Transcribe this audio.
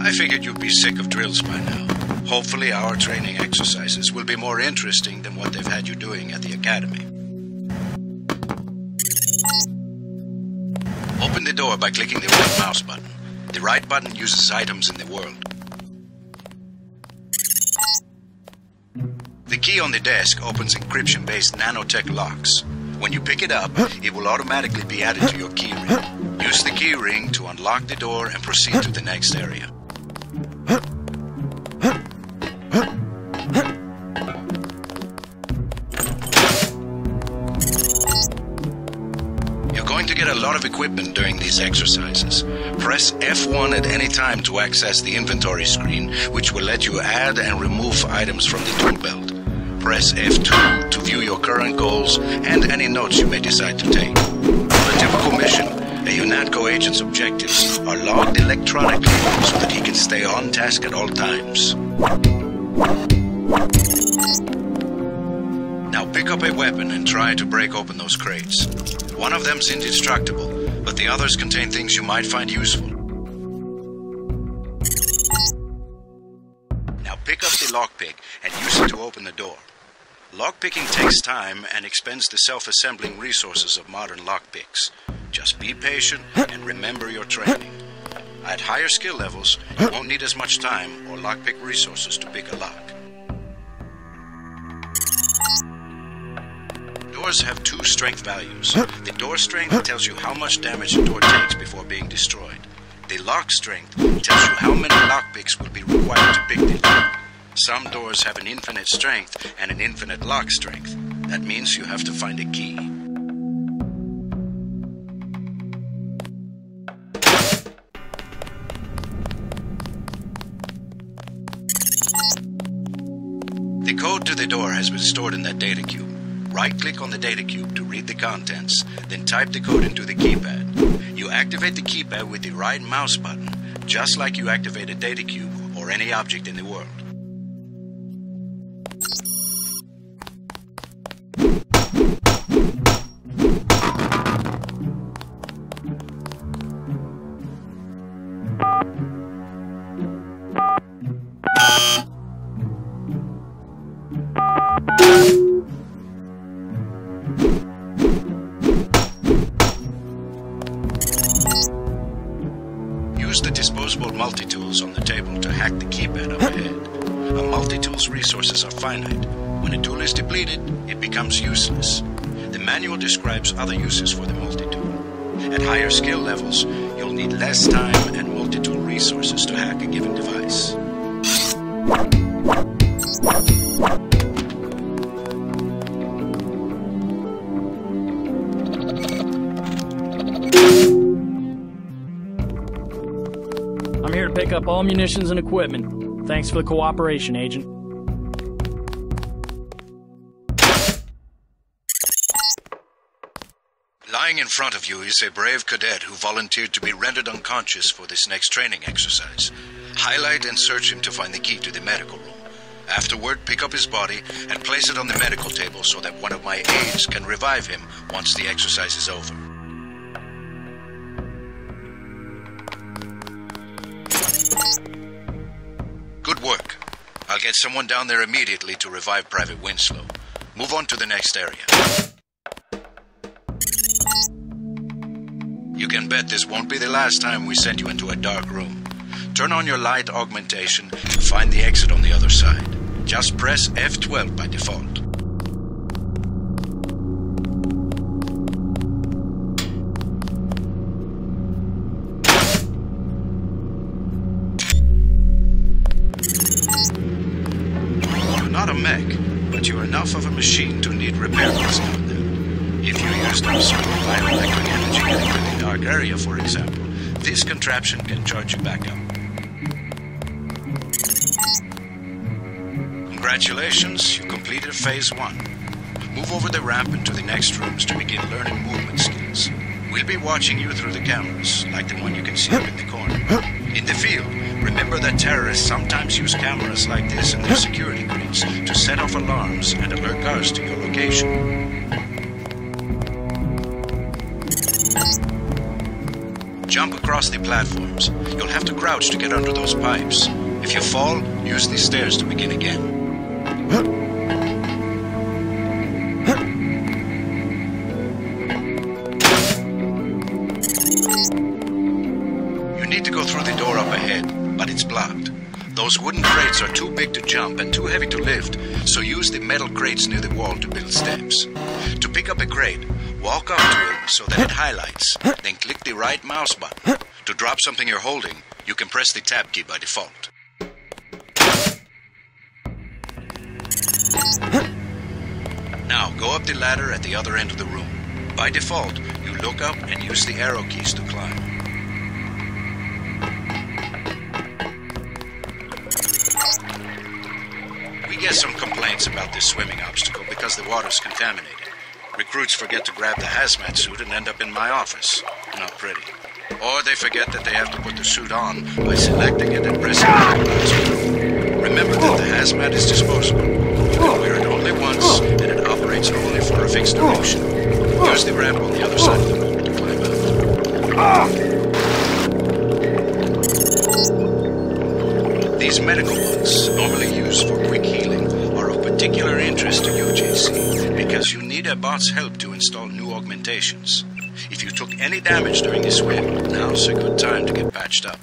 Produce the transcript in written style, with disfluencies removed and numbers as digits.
I figured you'd be sick of drills by now. Hopefully our training exercises will be more interesting than what they've had you doing at the academy. Open the door by clicking the right mouse button. The right button uses items in the world. The key on the desk opens encryption-based nanotech locks. When you pick it up, it will automatically be added to your key ring. Use the key ring to unlock the door and proceed to the next area. You're going to get a lot of equipment during these exercises. Press F1 at any time to access the inventory screen, which will let you add and remove items from the tool belt. Press F2 to view your current goals and any notes you may decide to take. On a typical mission, a UNATCO agent's objectives are logged electronically so that he can stay on task at all times. Now pick up a weapon and try to break open those crates. One of them's indestructible, but the others contain things you might find useful. Now pick up the lockpick and use it to open the door. Lockpicking takes time and expends the self-assembling resources of modern lockpicks. Just be patient and remember your training. At higher skill levels, you won't need as much time or lockpick resources to pick a lock. Doors have two strength values. The door strength tells you how much damage a door takes before being destroyed. The lock strength tells you how many lockpicks will be required to pick the lock. Some doors have an infinite strength and an infinite lock strength. That means you have to find a key. The code to the door has been stored in that data cube. Right-click on the data cube to read the contents, then type the code into the keypad. You activate the keypad with the right mouse button, just like you activate a data cube or any object in the world. Use the disposable multi-tools on the table to hack the keypad up ahead. A multi-tool's resources are finite. When a tool is depleted, it becomes useless. The manual describes other uses for the multi-tool. At higher skill levels, you'll need less time and multi-tool resources to hack a given device. I'm here to pick up all munitions and equipment. Thanks for the cooperation, Agent. Lying in front of you is a brave cadet who volunteered to be rendered unconscious for this next training exercise. Highlight and search him to find the key to the medical room. Afterward, pick up his body and place it on the medical table so that one of my aides can revive him once the exercise is over. Good work. I'll get someone down there immediately to revive Private Winslow. Move on to the next area. You can bet this won't be the last time we send you into a dark room. Turn on your light augmentation and find the exit on the other side. Just press F12 by default. You're not a mech, but you're enough of a machine to need repair kits now and then. If you use them to supply electric energy in a really dark area, for example, this contraption can charge you back up. Congratulations, you completed Phase 1. Move over the ramp into the next rooms to begin learning movement skills. We'll be watching you through the cameras, like the one you can see up in the corner. In the field, remember that terrorists sometimes use cameras like this in their security grids to set off alarms and alert guards to your location. Jump across the platforms. You'll have to crouch to get under those pipes. If you fall, use these stairs to begin again. You need to go through the door up ahead, but it's blocked. Those wooden crates are too big to jump and too heavy to lift, so use the metal crates near the wall to build steps. To pick up a crate, walk up to it so that it highlights, then click the right mouse button. To drop something you're holding, you can press the tab key by default. Now go up the ladder at the other end of the room. By default, you look up and use the arrow keys to climb. We get some complaints about this swimming obstacle because the water's contaminated. Recruits forget to grab the hazmat suit and end up in my office. Not pretty. Or they forget that they have to put the suit on by selecting it and pressing it. Remember that the hazmat is disposable. You can wear it only once, and it operates only for a fixed duration. Use the ramp on the other side of the room to climb out. These medical bots, normally used for quick healing, are of particular interest to you, JC, because you need a bot's help to install new augmentations. If you took any damage during the swim, now's a good time to get patched up.